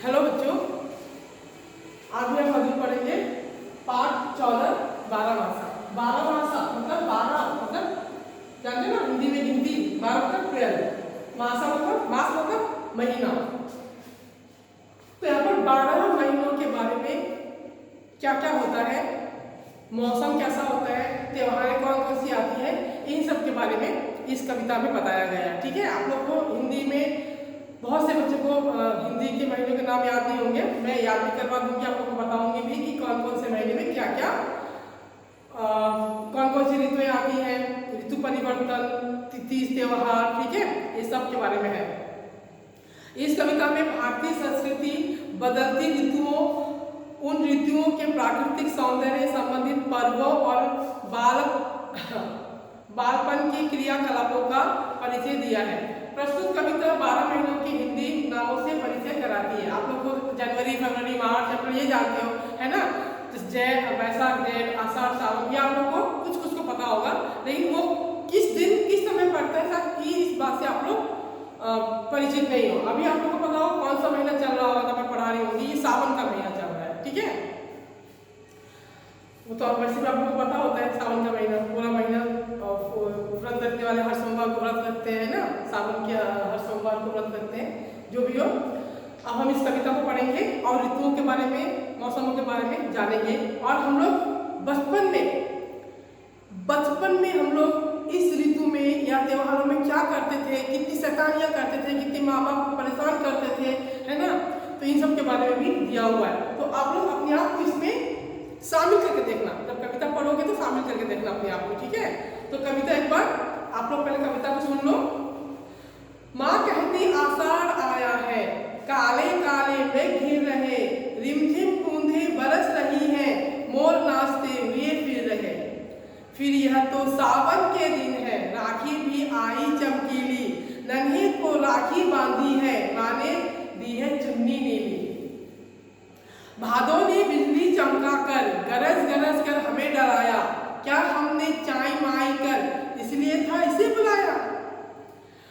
Hello बच्चों, आज भी हम मॉड्यूल पढ़ेंगे पाठ 14 बारहमासा। बारहमासा मतलब 12 मतलब जानते हैं ना, हिंदी में गिनती 12 मतलब 12, मासा मतलब मास मतलब महीना। तो यहाँ पर 12 महीनों के बारे में क्या क्या होता है, मौसम कैसा होता है, त्योहारें कौन कौन सी आती है, इन सब के बारे में इस कविता में बताया गया है। ठीक है, आप लोग को हिंदी में बहुत से बच्चों को हिंदी के महीनों के नाम याद नहीं होंगे, मैं याद भी करवा दूंगी, आप लोग को बताऊंगी भी कि कौन कौन से महीने में क्या क्या कौन कौन सी ऋतुएं आती हैं, ऋतु परिवर्तन, तिथि, त्योहार। ठीक है, ये सब के बारे में है। इस कविता में भारतीय संस्कृति, बदलती ऋतुओं, उन ऋतुओं के प्राकृतिक सौंदर्य संबंधित पर्वों और बालपन की क्रियाकलापों का परिचय दिया है। प्रस्तुत कविता 12 महीनों की हिंदी नामों से परिचय कराती है। आप लोग को जनवरी, फरवरी, मार्च, अप्रैल ये जानते हो, है ना। जैठ, वैशाख, जेठ, आषाढ़, सावन, ये आप लोग को कुछ को पता होगा, लेकिन वो किस दिन किस समय पड़ता है शायद इस बात से आप लोग परिचित नहीं हो। अभी आप लोग को पता हो कौन सा महीना चल रहा होगा, मैं पढ़ा रही होगी, ये सावन का महीना चल रहा है। ठीक है, वो तो वैसे भी आप लोग को पता होता है, सावन का महीना पूरा महीना व्रत रखने वाले हर सोमवार को व्रत रखते हैं ना, सावन के हर सोमवार को व्रत रखते हैं। जो भी हो, अब हम इस कविता को पढ़ेंगे और ऋतुओं के बारे में, मौसमों के बारे में जानेंगे। और हम लोग बचपन में हम लोग इस ऋतु में या त्योहारों में क्या करते थे, कितनी शैतानियां करते थे, कितने माँ बाप को परेशान करते थे, है ना। तो इन सब के बारे में भी दिया हुआ है। तो आप लोग अपने आप को इसमें शामिल करके देखना, जब कविता पढ़ोगे तो शामिल करके देखना अपने आप को। ठीक है, तो कविता एक बार आप लोग पहले कविता को सुन लो। माँ कहती आषाढ़ आया है, काले काले मेघ घिर रहे, रिमझिम बूंदे बरस रही हैं, मोर नाचते हुए फिर रहे। फिर यह तो सावन के दिन है, राखी भी आई चमकीली, नन्हे को राखी बांधी है, माँ ने दी है चुन्नी नीली। भादों ने बिजली चमका कर, गरज गरज कर हमें डराया, क्या हमने चाय माई कर इसलिए था इसे बुलाया।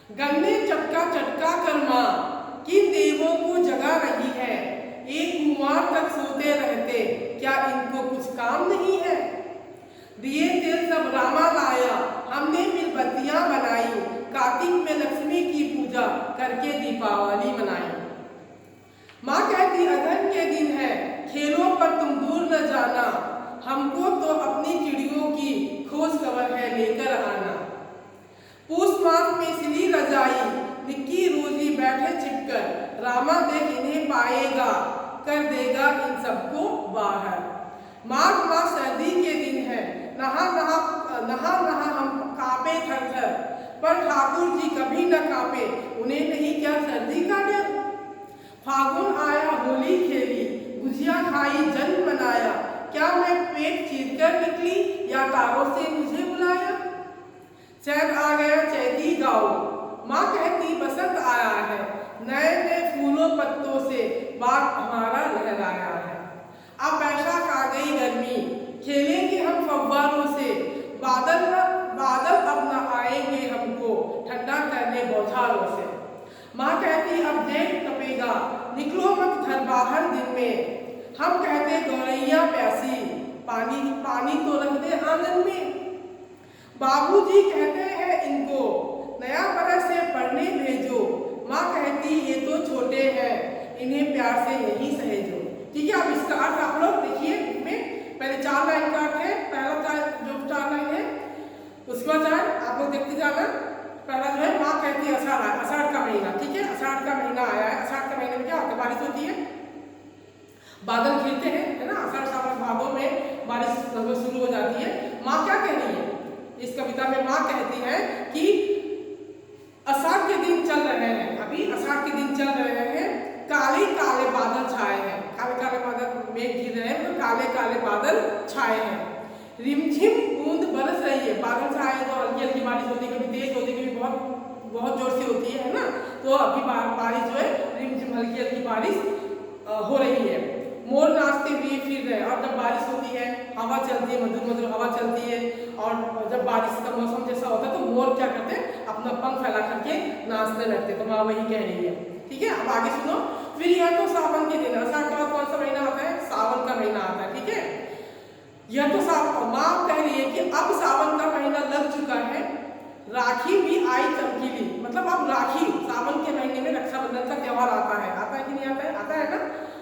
गन्ने चटका चटका कर माँ किन देवों को जगा रही है, एक कुंवार तक सोते रहते, क्या इनको कुछ काम नहीं है। दिए तेल सब रामा लाया, हमने मिलबत्तियां बनाई, कार्तिक में लक्ष्मी की पूजा करके दीपावली मनाई। माँ कहती अगहन के दिन है, खेलों पर तुम दूर न जाना, हमको तो अपनी चिड़ियों की खोज खबर है लेकर आना। पूस मास में सिली रजाई, निक्की रोजी बैठे छिपकर, रामा देख इन्हें पाएगा, कर देगा इन सबको बाहर। माघ मास सर्दी के दिन है, नहा नहा हम कांपे थर थर, पर ठाकुर जी कभी न कांपे, उन्हें नहीं क्या सर्दी का डर। फागुन आया होली खेली, गुजिया खाई जन्म मनाया, क्या मैं पेट चीर कर निकली या तारों से मुझे बुलाया। चैत आ गया चैती गाओ, माँ कहती बसंत आया है, नए नए फूलों पत्तों से बाग हमारा लहराया है। अब बैसाख आ गई गर्मी, खेलेंगे हम फव्वारों से, बादल अब न आएंगे हमको ठंडा करने बौछारों से। माँ कहती अब जेठ तपेगा, निकलो मत घर बाहर दिन में, हम कहते गौरैया प्यासी, पानी तो रख दे आंगन में। बाबूजी कहते हैं इनको नया बरस से पढ़ने भेजो, माँ कहती ये तो छोटे हैं, इन्हें प्यार से यही सहेजो। ठीक है, अब इसका अर्थ आप लोग देखिए, में पहले 4 लाइन का अर्थ है, पहला जो 4 लाइन है उसके बाद आप लोग देखते जाना। पहला जो है, माँ कहती है आषाढ़ का महीना। ठीक है, आषाढ़ का महीना आया है। आषाढ़ का महीने में क्या होता है, बारिश होती है, बादल घिरते हैं, है ना। आषाढ़ सावन भादों में बारिश लगभग शुरू हो जाती है। माँ क्या कह रही है इस कविता में, माँ कहती है कि आषाढ़ के दिन चल रहे हैं, अभी आषाढ़ के दिन चल रहे हैं, काले काले बादल छाए हैं, काले काले बादल मेघ घिर रहे हैं, तो काले काले बादल छाए हैं। रिमझिम बूंद बरस रही है, बादल छाए तो हल्की हल्की बारिश होती है, कभी तेज होती है, कभी बहुत जोर से होती है ना। तो अभी बारिश जो है, रिमझिम हल्की हल्की बारिश हो रही है। मोर नाचते हुए फिर रहे, और जब बारिश होती है, हवा चलती है, मधुर मधुर हवा चलती है, और जब बारिश का मौसम जैसा होता है तो मोर क्या करते हैं, अपना पंख फैला करके नाचने लगते। तो माँ वही कह रही है। ठीक है, अब आगे सुनो। फिर यह तो सावन के दिन, आषाढ़ के बाद कौन सा महीना आता है? सावन का महीना आता है, ठीक है। यह तो माँ कह रही है कि अब सावन का महीना लग चुका है, राखी भी आई चमकीली, मतलब अब राखी, सावन के महीने में रक्षाबंधन का त्योहार आता है कि नहीं आता है? आता है ना।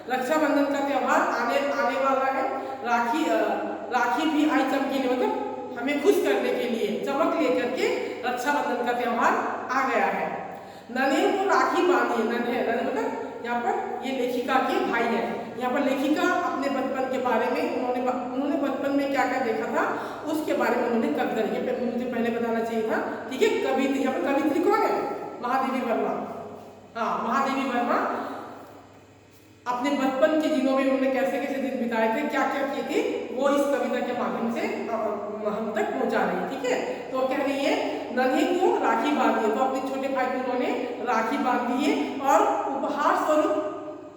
रक्षाबंधन का त्योहार आने वाला है। राखी भी आई चमकीली, मतलब हमें खुश करने के लिए, चमक लेकर के रक्षाबंधन का त्योहार आ गया है। नन्हे को राखी बांधी, नन्हे मतलब यहाँ पर ये लेखिका के भाई है। यहाँ पर लेखिका अपने बचपन के बारे में, उन्होंने बचपन में क्या क्या देखा था उसके बारे में उन्होंने कविता लिखी। मुझे पहले बताना चाहिए था, ठीक है। कवित्री, यहाँ पर कवित्री कौन है? महादेवी वर्मा। हाँ, महादेवी वर्मा अपने बचपन के दिनों में उन्होंने कैसे कैसे दिन बिताए थे, क्या क्या किए थे, वो इस कविता के माध्यम से हम तक पहुंचा रही है, ठीक है। तो कह रही है नन्हे को राखी बांधी है, तो अपने छोटे भाई को उन्होंने राखी बांधी है और उपहार स्वरूप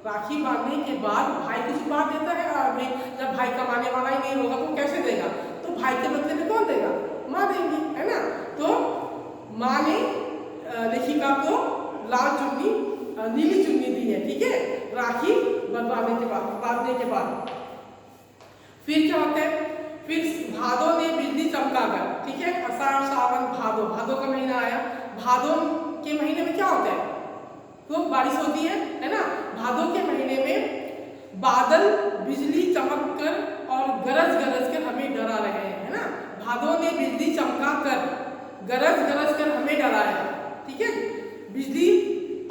राखी बांधने के बाद भाई कुछ उपहार देता है। और भाई जब भाई कमाने वाला ही नहीं होगा तो कैसे देगा? तो भाई के बदले में कौन देगा? माँ देगी, है ना। तो माँ ने लेखिका को लाल चुन्नी, नीली चुन्नी दी है, ठीक है, राखी बांधने के बाद। फिर क्या होता है? फिर भादो ने बिजली चमकाकर, ठीक है, आषाढ़ सावन भादो का महीना आया। भादो के महीने में क्या होता है? तो बारिश होती है ना। भादो के महीने में बादल बिजली चमक कर और गरज कर हमें डरा रहे हैं, है ना। भादो ने बिजली चमका कर, गरज कर हमें डराया, ठीक है। बिजली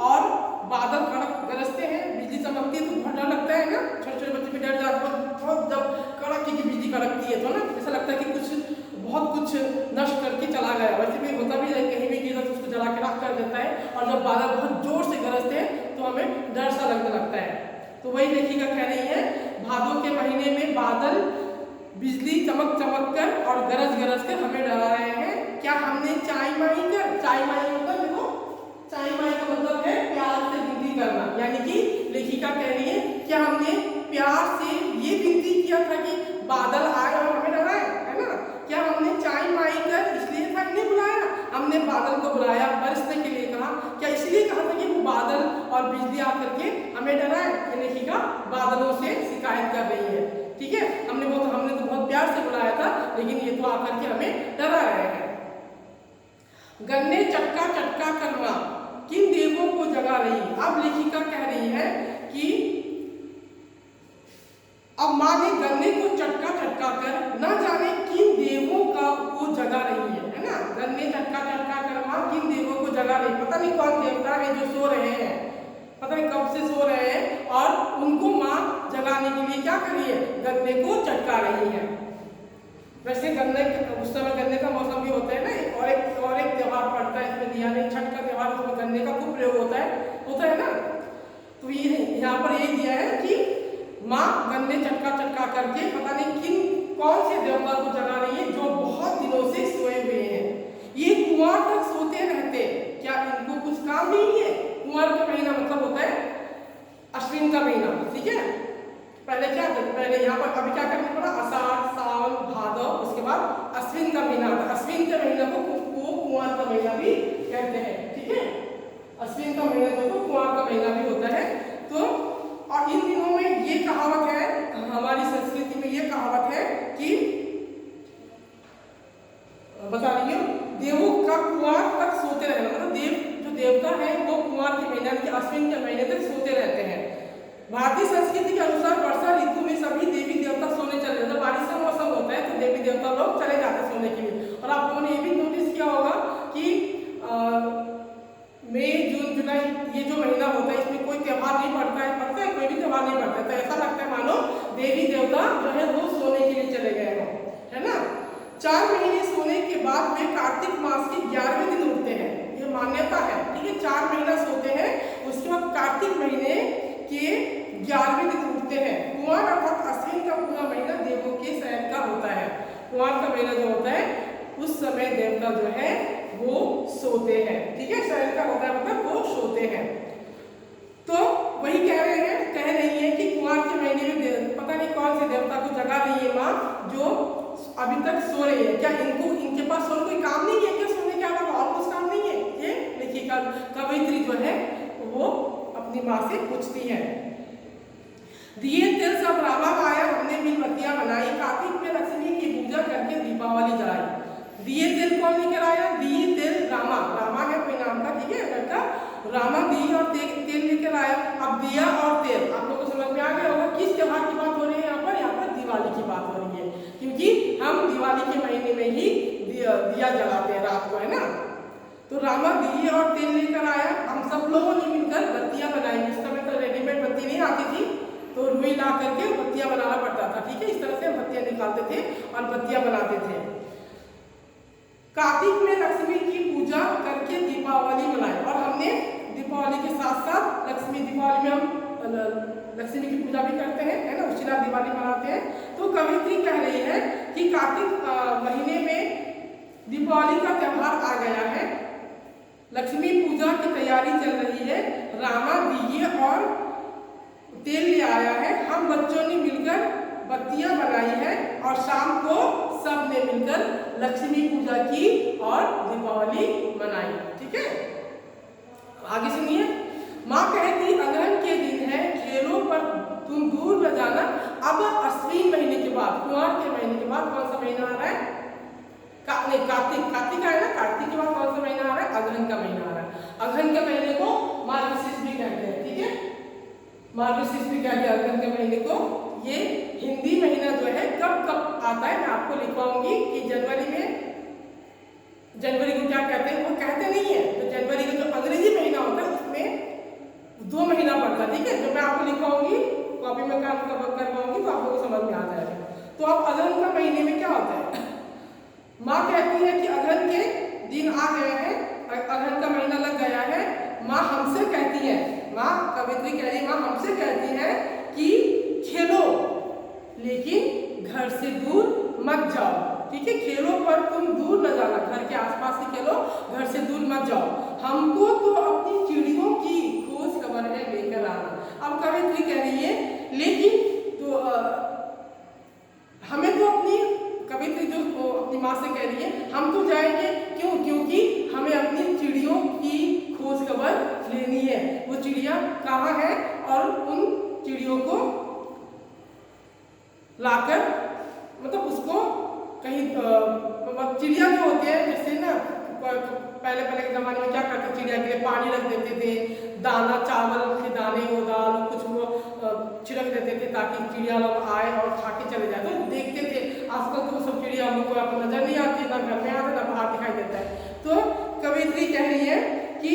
और बादल गरजते हैं, बिजली चमकती है तो बहुत डर लगता है ना। छोटे बच्चे भी डर जाते हैं बहुत, जब कड़क की बिजली कड़कती है तो ना ऐसा लगता है कि बहुत कुछ नष्ट करके चला गया। वैसे भी होता भी है, कहीं भी गिरा तो उसको जला के राख कर देता है। और जब बादल बहुत जोर से गरजते हैं तो हमें डर सा लगने लगता है। तो वही लेखिका कह रही है, भादो के महीने में बादल बिजली चमक कर और गरज कर हमें डरा रहे हैं। क्या हमने चाय माई कर, चाय माई मतलब देखो, चाय माई का मतलब है प्यार से विनती करना, यानी कि लेखिका कह रही है क्या हमने प्यार से ये विनती किया था कि बादल आए और हमें डराए, है ना। क्या हमने चाय माई कर इसलिए था कि नहीं बुलाया, हमने बादल को बुलाया, बरसने के लिए कहा, क्या इसलिए कहा था कि वो बादल और बिजली आकर के हमें डराए? ये लेखिका बादलों से शिकायत कर रही है, ठीक है। हमने तो बहुत प्यार से बुलाया था, लेकिन ये तो आकर के हमें डरा रहे हैं। गन्ने चटका करना किन देवों को जगा रही? अब लेखिका कह रही है कि अब माँ ने गन्ने को चटका कर न जाने किन देवों को जगा रही है ना। गन्ने चटका कर माँ किन देवों को जगा रही, पता नहीं कौन देवता है जो सो रहे हैं, पता नहीं कब से सो रहे हैं, और उनको माँ जगाने के लिए क्या कर रही है? गन्ने को चटका रही है। वैसे गन्ने उस समय गन्ने का मौसम भी होता है ना, और एक त्योहार पड़ता है इसमें दिया नहीं, छठ का त्योहार, उसमें गन्ने का खूब प्रयोग होता है ना। तो ये यहाँ पर ये दिया है कि माँ गन्ने चटका करके पता नहीं कौन से देवता को जगा रही है जो बहुत दिनों से सोए हुए हैं। ये कुंवर तक सोते रहते, क्या इनको कुछ काम नहीं है? कुंवर का महीना मतलब होता है अश्विन का महीना, ठीक है। पहले यहाँ पर अभी क्या करना पड़ा? आषाढ़ सावन भादो, उसके बाद अश्विन का महीना आता है। अश्विन के महीने को कुंवर का महीना भी कहते हैं, ठीक है। अश्विन का महीना जो कुंवर का महीना भी होता है। तो और इन दिनों में ये कहावत है, हमारी संस्कृति में ये कहावत है कि बता रही हूँ, देवों का कुंवर तक सोते रहना, मतलब जो देवता है वो कुंवर के महीने के अश्विन के महीने तक सोते रहते हैं। भारतीय संस्कृति के अनुसार वर्षा ऋतु में सभी देवी देवता सोने चले जाते हैं। बारिश का मौसम होता है तो देवी देवता लोग चले जाते हैं सोने के लिए। और आप लोगों ने ये भी नोटिस किया होगा कि मई जून जुलाई ये जो महीना होता है इसमें कोई त्योहार नहीं पड़ता है, कोई भी त्योहार नहीं पड़ता है। तो ऐसा लगता है मानो देवी देवता जो है वो सोने के लिए चले गए हो, है ना। 4 महीने सोने के बाद वे कार्तिक मास के 11वें दिन उठते हैं, ये मान्यता है, ठीक है। 4 महीना सोते हैं, उसके बाद कार्तिक महीने के 11वें दिन उठते हैं। कुंवर अर्थात अश्विन का पूरा महीना देवों के शयन का होता है। कुंवर का महीना जो होता है उस समय देवता जो है वो सोते हैं, ठीक है। शयन का होता है मतलब वो सोते हैं। तो वही कह रही है कि कुंवर के महीने में पता नहीं कौन से देवता को जगा रही है माँ जो अभी तक सो रही है। क्या इनके पास और कोई काम नहीं है क्या? सोने के अलावा और कुछ काम नहीं है? ये देखिए कवित्री जो है वो अपनी माँ से पूछती हैं। दिए तेल सब रामा आया, हमने मीनबत्तियां बनाई, कार्तिक में लक्ष्मी की पूजा करके दीपावली जलाई। दिए तेल कौन लेकर आया? दिए तेल रामा, रामा है कोई नाम का, ठीक है, लड़का रामा दिए और तेल लेकर आया। अब दिया और तेल आप लोगों को समझ में आ गया होगा किस त्योहार की बात हो रही है यहाँ पर? यहाँ पर दिवाली की बात हो रही है, क्योंकि हम दिवाली के महीने में ही दिया जलाते हैं रात को, है ना। तो रामा दिए और तेल लेकर आया, हम सब लोगों ने मिलकर बत्तियां बनाई। उस समय तो रेडीमेड बत्ती नहीं आती थी, तो रुई ला करके बत्तियां बनाना पड़ता था, ठीक है। इस तरह से हम बत्तियां निकालते थे और बत्तियां बनाते थे। कार्तिक में लक्ष्मी की पूजा करके दीपावली मनाई, और हमने दीपावली के साथ साथ दीपावली में हम लक्ष्मी की पूजा भी करते हैं, है ना, उसी दिन दिवाली मनाते हैं। तो कवित्री कह रही है कि कार्तिक महीने में दीपावली का त्योहार आ गया है, लक्ष्मी पूजा की तैयारी चल रही है, रामा दिए और तेल ले आया है, हम बच्चों ने मिलकर बत्तियां बनाई है और शाम को सब ने मिलकर लक्ष्मी पूजा की और दीपावली मनाई, ठीक है। आगे सुनिए। माँ कहती अगहन के दिन है, खेलों पर तुम दूर न जाना। अब अश्विन महीने के बाद, कुंवर के महीने के बाद कौन सा महीना आ रहा है? कार्तिक है ना। कार्तिक के बाद कौन सा महीना आ रहा है? अगहन का महीना आ रहा है। अगहन के महीने को मार्गशीर्ष भी कहते हैं, ठीक है, मार्गशीर्ष भी कहते हैं अगहन के महीने को। ये हिंदी महीना जो है कब कब आता है मैं आपको लिखवाऊंगी कि जनवरी को क्या कहते हैं, वो कहते नहीं है। तो जनवरी का जो अंग्रेजी महीना होता है उसमें 2 महीना पड़ता है, ठीक है, जो मैं आपको लिखवाऊंगी कॉपी में काम करवाऊंगी तो आप लोगों को समझ में आ जाएगा। तो अब अगहन का महीने में क्या होता है? माँ कहती है कि अगहन के दिन आ गए हैं, अगहन का महीना लग गया है। माँ हमसे कहती है, माँ कवित्री कह रही है, माँ हमसे कहती है कि खेलो लेकिन घर से दूर मत जाओ, ठीक है, खेलो पर तुम दूर न जाना, घर के आसपास ही खेलो, घर से दूर मत जाओ, हमको तो अपनी चिड़ियों की खोज खबर है लेकर आना। अब कवित्री कह रही है लेकिन तो हमें तो अपनी, कवित्री जो अपनी माँ से कह रही है हम तो जाएंगे, क्यों? क्योंकि हमें अपनी चिड़ियों की खोज खबर लेनी है, वो चिड़िया कहाँ है और उन चिड़ियों को लाकर मतलब उसको कहीं चिड़िया जो होते हैं जैसे ना पहले के ज़माने में क्या करते, चिड़िया के लिए पानी रख देते थे, दाना चावल के दाने वो दाल कुछ वो छिड़क देते थे ताकि चिड़िया लोग आए और खा के चले जाए। तो देखते थे, आजकल तो सब चिड़िया हम लोग को आपको नजर नहीं आती, ना घर में आता ना बाहर दिखाई देता है। तो कवित्री कह रही है कि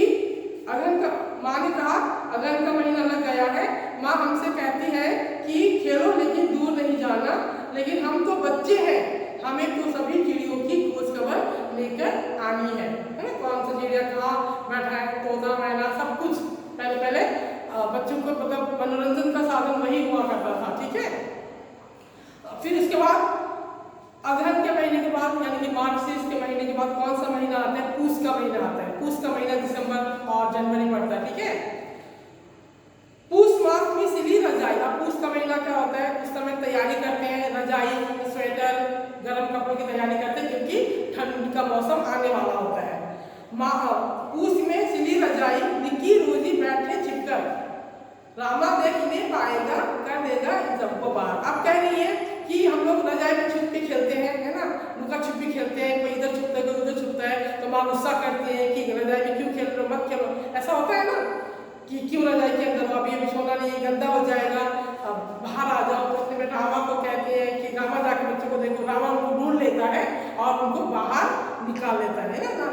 अगहन का, माँ ने कहा अगहन का महीना लग गया है, माँ हमसे कहती है कि खेलो लेकिन दूर नहीं जाना, लेकिन हम तो बच्चे हैं, हमें तो सभी चिड़ियों की खोज खबर लेकर आनी है ना, कौन सा चिड़िया कहाँ बैठा है, तोता मैना सब कुछ। पहले बच्चों को मतलब मनोरंजन का साधन वही हुआ करता था, ठीक है। फिर इसके बाद अगहन के महीने के बाद यानी कि मार्गशीर्ष के महीने के बाद कौन सा महीना आता है? पूस का महीना आता है। पूस का महीना दिसंबर और जनवरी पड़ता है, ठीक है। पूस मास में सिली रजाई, अब पूस का महीना क्या होता है? उस समय तैयारी करते हैं, रजाई स्वेटर गर्म कपड़ों की तैयारी करते हैं क्योंकि ठंड का मौसम आने वाला होता है। पूस में सिली रजाई, निकी रोजी बैठे छिपकर, रामा देख नहीं पाएगा कर देगा इन सबको बाहर। अब कह रही है कि हम लोग रजाई में छुप के खेलते हैं, है ना, लुका छुपी खेलते हैं, कोई इधर छुपता है कोई उधर छुपता है, तो माँ गुस्सा करती है कि रजाई में क्यों खेल रहे हो, मत खेलो। ऐसा होता है ना कि क्यों रजाई के अंदर हो, अब ये बिछोना नहीं है, गंदा हो जाएगा, अब बाहर आ जाओ। तो अपने रामा को कहते हैं कि रामा जाके बच्चों को देखो, रामा उनको ढूंढ लेता है और उनको बाहर निकाल लेता है ना।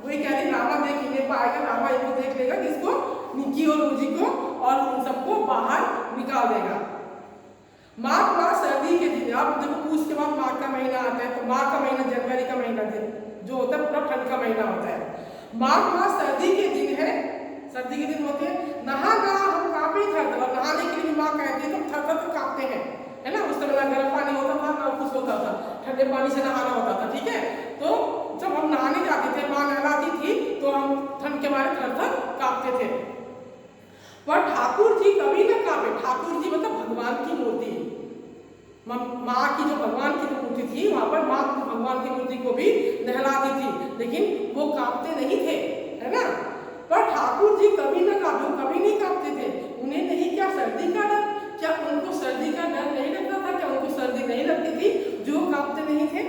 वही कह रही रामा देख नहीं पाएगा, रामा इनको देख लेगा किसको, निकी और रोजी को, और उन सबको बाहर निकाल देगा। माघ मास सर्दी के दिन, आप देखो पूछ के बाद माघ का महीना आता है, तो माघ का महीना जनवरी का महीना जो होता है पूरा ठंड का महीना होता है। माघ मास सर्दी के दिन है, सर्दी के दिन होते हैं, नहा हम कांपे थे, नहाने के लिए माँ कहती है तो थर कांपते हैं, है ना। उस समय ना गर्म पानी होता था ना कुछ होता था, ठंडे पानी से नहाना होता था, ठीक है। तो जब हम नहाने जाते थे, माँ नहलाती थी तो हम ठंड के मारे थर कांपते थे। पर ठाकुर जी कभी न कांपे, ठाकुर जी मतलब भगवान की मूर्ति, माँ की जो भगवान की मूर्ति थी वहां पर माँ भगवान की मूर्ति को भी नहलाती थी, लेकिन वो कांपते नहीं थे, है ना। पर ठाकुर जी कभी ना कभी नहीं कांपते थे। उन्हें नहीं क्या सर्दी का डर, क्या उनको सर्दी का डर नहीं लगता था, क्या उनको सर्दी नहीं लगती थी जो कांपते नहीं थे।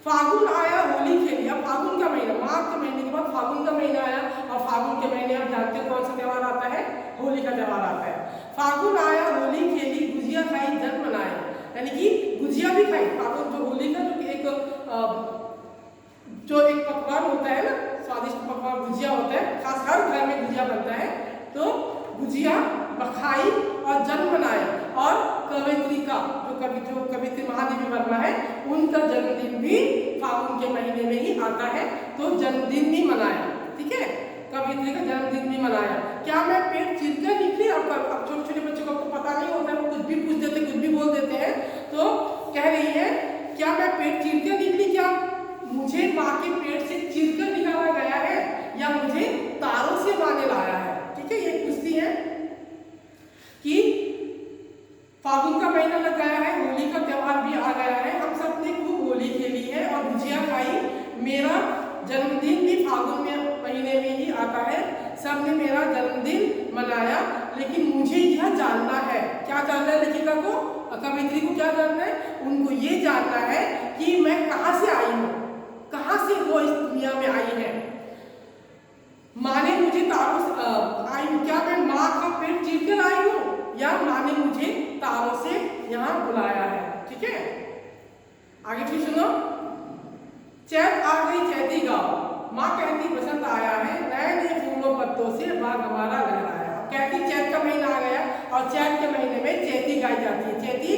फागुन आया होली खेली। अब फागुन का महीना, माघ के महीने के बाद फागुन का महीना आया, और फागुन के महीने आप जानते हो कौन सा त्योहार आता है, होली का त्योहार आता है। फागुन आया होली खेली, गुजिया खाई जन मनाया, यानी कि गुजिया भी खाई। फागुन जो होली का जो एक पकवान होता है ना, स्वादिष्ट पकवान गुजिया होता है, खास हर घर में गुजिया बनता है, तो गुजिया बखाई और जन्म मनाया। और कवित्री का जो कवित्री महादेवी वर्मा है, उनका जन्मदिन भी फागुन के महीने में ही आता है, तो जन्मदिन भी मनाया। ठीक है, कवित्री का जन्मदिन भी मनाया। क्या मैं पेट चीरकर निकली? अब छोटे छोटे बच्चों को पता नहीं होता है, वो कुछ भी पूछ देते, कुछ भी बोल देते हैं। तो कह रही है, क्या मैं पेट चीरकर निकली? क्या मुझे माँ के पेट से चीरकर निकाला गया है, या मुझे तारों से माँ ने लाया है? ठीक है, ये पूछती है कि फागुन का महीना लग गया है, होली का त्योहार भी आ गया है, हम सब ने खूब होली खेली है और गुजिया खाई। मेरा जन्मदिन भी फागुन में महीने में ही आता है, सबने मेरा जन्मदिन मनाया, लेकिन मुझे यह जानना है। क्या जानना है लेखिका को, कवित्री को? क्या जानना है? उनको ये जानना है कि मैं कहाँ से आई हूँ, कहाँ से वो इस दुनिया में आई है। माँ ने मुझे तारों से आई हूँ, क्या मैं माँ का पेट चीरकर आई हूँ, या माँ ने मुझे तारों से यहाँ बुलाया है? ठीक है, आगे फिर सुनो। चैत आ गई चैती गाओ, माँ कहती बसंत आया है, नए नए फूलों पत्तों से बाग हमारा लहराया। कहती चैत का महीना आ गया, और चैत के महीने में चैती गाई जाती है। चैती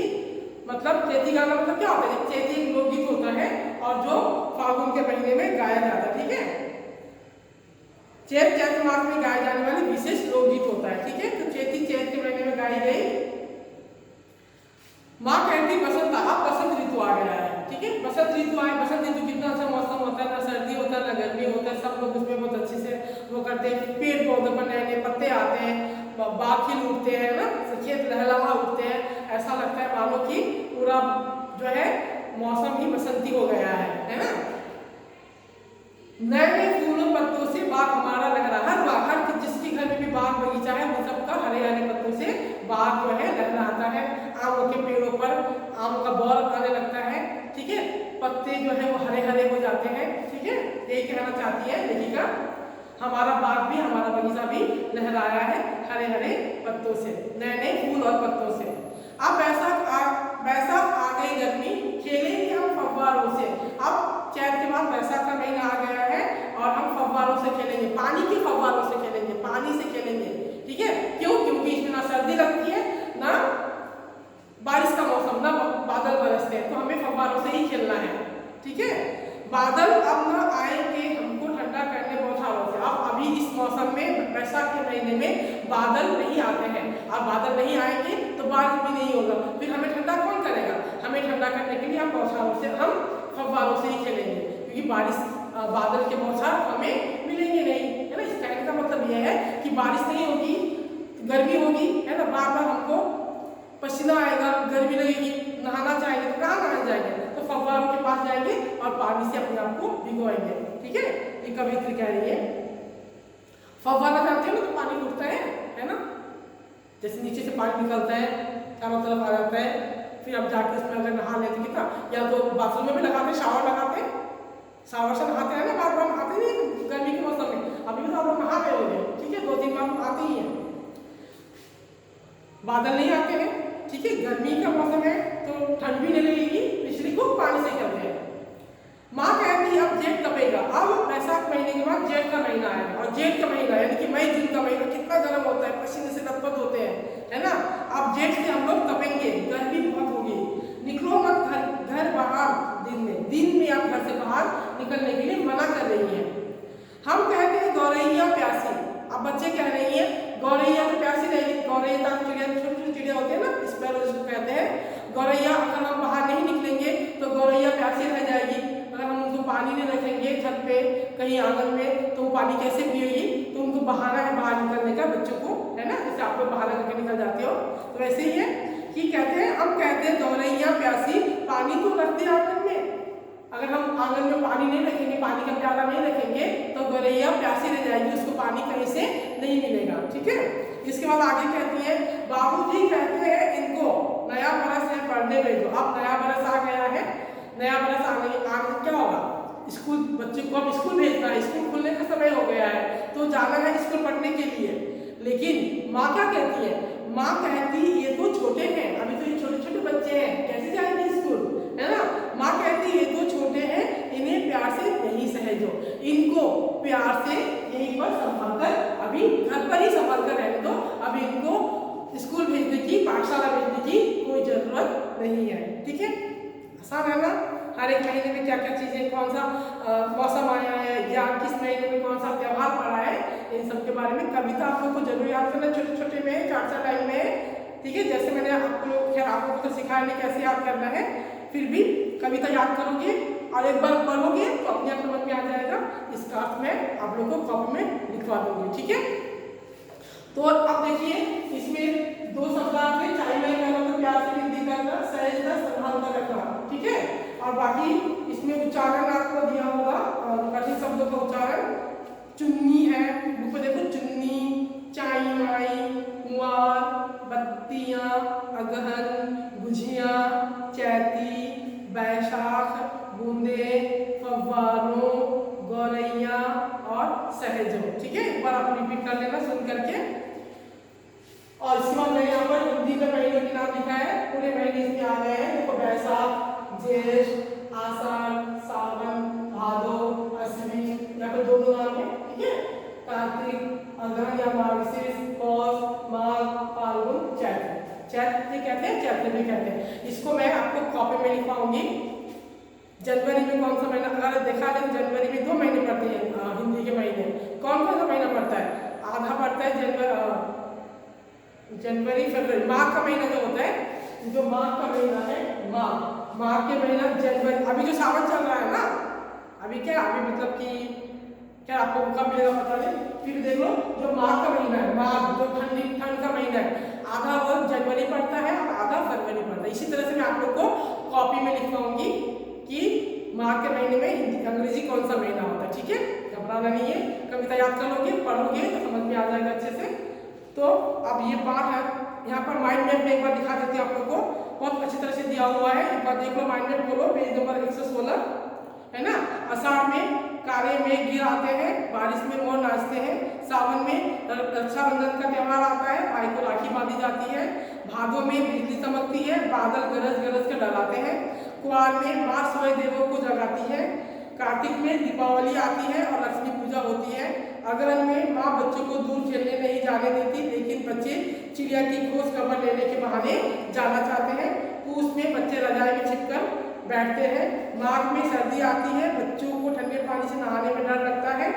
मतलब, चैती गाना मतलब क्या होता है? चैती एक लोकगीत होता है, और जो फागुन के महीने में गाया जाता है। ठीक है, चैत मास में गाए जाने वाली विशेष लोकगीत होता है। ठीक है, तो चैती चैत के महीने में गाई गई। माँ कहती बसंत आ, बसंत ऋतु आ गया है। ठीक है, बसंत ऋतु आए। बसंत ऋतु कितना अच्छा मौसम होता है, ना सर्दी होता है ना गर्मी होता है, सब लोग उसमें बहुत अच्छे से वो करते हैं। पेड़ पौधों पर नए नए पत्ते आते हैं, बाग खिल उठते हैं ना, खेत लहलहा उठते हैं, ऐसा लगता है मानो कि पूरा जो है मौसम ही बसंती हो गया है ना। नए नए फूलों पत्तों से बाग हमारा लग रहा है। हर जिसके घर में भी बाग बगीचा है, वो सबका हरे हरे पत्तों से बाग जो है लहराता है। आमों के पेड़ों पर आम का बौर आने लगता है। ठीक है, पत्ते जो है वो हरे हरे हो जाते हैं। ठीक है, यही कहना चाहती है लेखिका, हमारा बाग भी, हमारा बगीचा भी लहराया है हरे हरे पत्तों से, नए नए फूल और पत्तों से। अब बैसाख आ गई गर्मी, खेलेंगे हम फव्वारों से। अब चैत के बाद बैसाख का महीना आ गया है, और हम फव्वारों से खेलेंगे, पानी के फव्वारों से खेलेंगे, पानी से खेलेंगे। ठीक है, क्यों? क्योंकि इसमें ना सर्दी लगती है, ना बारिश का मौसम, ना बादल बरसते हैं, तो हमें फव्वारों से ही खेलना है। ठीक है, बादल अब ना आएंगे हमको ठंडा करने बौछारों से। अब अभी इस मौसम में, बैसाख के महीने में बादल नहीं आते हैं। अब बादल नहीं आएंगे तो बारिश भी नहीं होगा, फिर हमें ठंडा कौन करेगा? हमें ठंडा करने के लिए हम बौछारों से, हम फव्वारों से ही खेलेंगे, क्योंकि बारिश, बादल के बौछार हमें मिलेंगे नहीं, है ना। इस कहने का मतलब यह है कि बारिश नहीं होगी, गर्मी होगी, है ना, बार बार हमको पसीना आएगा, गर्मी लगेगी, नहाना चाहेंगे तो कहाँ नहाने जाएंगे? तो फव्वारों के पास जाएंगे और पानी से अपने आप को भिगोएंगे। ठीक है, ये कवित्री कह रही है। फव्वारा जानते हो ना, तो पानी उठता है ना, जैसे नीचे से पानी निकलता है, चारों तरफ आ जाता है, फिर अब जाके उसमें अगर नहा लेते कितना, या तो बाथरूम में भी लगाते, शावर लगाते, शावर से नहाते हैं ना, बार बार नहाते नहीं गर्मी के मौसम में। अभी भी तो आप लोग नहा गए होंगे। ठीक है, 2-3 बार आते ही हैं, बादल नहीं आते हैं। ठीक है, गर्मी का मौसम है तो ठंड भी नहीं लगेगी, इसलिए खूब पानी से खेलते हैं। माँ कहती अब जेठ तपेगा। अब बैसाख महीने के बाद जेठ का महीना आएगा, और जेठ का महीना यानी कि मई जून का महीना कितना गर्म होता है, पसीने से लथपथ होते हैं, है ना। अब जेठ से हम लोग तपेंगे, गर्मी बहुत होगी। निकलो मत घर बाहर, दिन में आप घर से बाहर निकलने के लिए मना कर रही है। हम कहते हैं गौरैया प्यासी। अब बच्चे कह रही हैं गौरैया तो प्यासी रहेगी। गौरैया तो चिड़िया, छोटी छोटी चिड़िया होती है ना, स्पैरो जिसको कहते हैं। गौरैया, अगर हम बाहर नहीं निकलेंगे तो गौरैया प्यासी रह जाएगी। अगर हम उनको पानी नहीं रखेंगे छत पे, कहीं आंगन में, तो वो पानी कैसे पिएगी? तो उनको बहाना है बाहर निकलने का बच्चों को, है ना, जैसे आप लोग बहाना करके निकल जाते हो, तो वैसे ही है कि कहते हैं, हम कहते हैं गौरैया प्यासी, पानी तो रखते आंगन में, अगर हम आंगन में पानी नहीं रखेंगे, पानी का प्याला नहीं रखेंगे तो गौरैया प्यासी रह जाएगी, उसको पानी कहीं से नहीं मिलेगा। ठीक है, इसके बाद आगे कहती है बाबूजी कहते हैं इनको नया बरस है पढ़ने भेजो। अब नया बरस आ गया है, नया बरस आने क्या होगा, स्कूल, बच्चे को अब स्कूल भेजना है, स्कूल खुलने का समय हो गया है तो जाना है स्कूल पढ़ने के लिए। लेकिन माँ क्या कहती है, माँ कहती ये तो छोटे हैं, अभी तो ये छोटे छोटे बच्चे हैं, कैसे जाएंगे स्कूल, है ना। माँ कहती ये तो छोटे हैं, इन्हें प्यार से नहीं सहेजो, इनको प्यार से यहीं पर संभाल कर, अभी घर पर ही संभाल कर रहने दो, अभी इनको स्कूल भेजने की, पाठशाला भेजने की कोई जरूरत नहीं है। ठीक है, आसान है ना। हर एक महीने में क्या क्या चीजें, कौन सा मौसम आया है या किस महीने में कौन सा त्योहार पड़ा है, इन सब के बारे में कविता आप लोग को जरूर याद करना, छोटे छोटे में, 4-4 लाइन में। ठीक है, जैसे मैंने आपको खैर आप लोगों को सिखाया नहीं कैसे याद करना है, फिर भी कविता याद करोगे और एक बार पढ़ोगे तो अपने आप समझ में आ जाएगा। इसका अर्थ मैं आप लोग को कॉपी में लिखवा दूंगी। ठीक है, तो अब देखिए इसमें 2 शब्द आपके चाय में करना, तो प्यार से हिंदी करना, सहेजना, संभाल कर रखना। ठीक है, और बाकी इसमें उच्चारण आपको दिया होगा, कठिन शब्दों का उच्चारण। चुन्नी है, बुक पे देखो, चुन्नी, चाई माई, कुंवार, बत्तियां, अगहन, गुझिया, चैती, बैशाख, बूंदे, फव्वारों, गौरैया और सहेजो। ठीक है, एक बार आप रिपीट कर लेना सुन करके। और इसके बाद मैंने यहाँ पर हिंदी के महीनों के नाम लिखा है, पूरे महीने इसमें आ गए हैं। देखो, बैसाख, जेठ, आषाढ़, सावन, भादो, अश्विन, यहाँ पर 2 नाम है। ठीक है, कार्तिक, अगहन या मार्गशीर्ष, पौष, माघ, फाल्गुन, चैत्र। चैत्र कहते हैं, चैत्र भी कहते हैं। इसको मैं आपको कॉपी में लिखवाऊंगी। जनवरी में कौन सा महीना, अगर देखा जाए तो जनवरी में 2 महीने पड़ते हैं हिंदी के महीने। कौन कौन सा महीना पड़ता है, आधा पड़ता है जनवरी फरवरी, माघ का महीना जो होता है, जो माघ का महीना है, माघ के महीना जनवरी। अभी जो सावन चल रहा है ना, अभी क्या, अभी मतलब कि क्या आपको कब मिलेगा पता नहीं, फिर देख लो जो माघ का महीना है, माघ जो ठंड का महीना है, आधा वर्ष जनवरी पड़ता है और आधा फरवरी पड़ता है। इसी तरह से मैं आप लोग को कॉपी में लिखवाऊंगी कि माघ के महीने में हिंदी अंग्रेजी कौन सा महीना होता है। ठीक है, घबराना नहीं है, कविता याद कर लोगे, पढ़ोगे तो समझ में आ जाएगा अच्छे से। तो अब ये पाठ है, यहाँ पर माइंड मैप में एक बार दिखा देती हूँ आप लोग को, बहुत अच्छी तरह से दिया हुआ है। एक बार देख लो, माइंड मैप बोलो, पेज नंबर 116 है ना। आषाढ़ में काले मेघ गिर आते हैं, बारिश में मोर नाचते हैं, सावन में रक्षाबंधन का त्योहार आता है, भाई को राखी बांधी जाती है, भादों में बिजली चमकती है, बादल गरज गरज के डराते हैं, कुआर में माँ सूर्य देवों को जगाती है, कार्तिक में दीपावली आती है और लक्ष्मी पूजा होती है, अगहन में माँ बच्चों को दूर खेलने नहीं जाने देती, लेकिन बच्चे चिड़िया की खोज खबर लेने के बहाने जाना चाहते हैं, पूस में बच्चे रजाई में छिपकर बैठते हैं, माघ में सर्दी आती है, बच्चों को ठंडे पानी से नहाने में डर लगता है,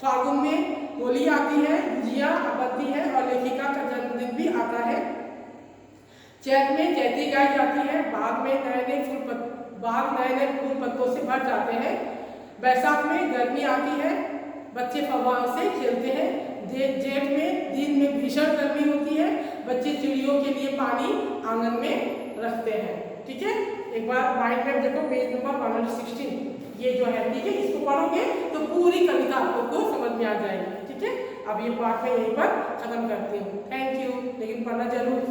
फागुन में होली आती है, गुजिया बनती है और लेखिका का जन्मदिन भी आता है, चैत में चैती गाई जाती है, बाग में नए नए फूल पत्तों से भर जाते हैं, बैसाख में गर्मी आती है, बच्चे फव्वारों से खेलते हैं, जेठ में दिन में भीषण गर्मी होती है, बच्चे चिड़ियों के लिए पानी आंगन में रखते हैं। ठीक है, एक बार माइंड मैप देखो, पेज नंबर 116 ये जो है। ठीक है, इसको पढ़ोगे तो पूरी कविता आप लोग को समझ में आ जाएगी। ठीक है, अब ये पाठ मैं यहीं पर खत्म करती हूँ। थैंक यू, लेकिन पढ़ना जरूर।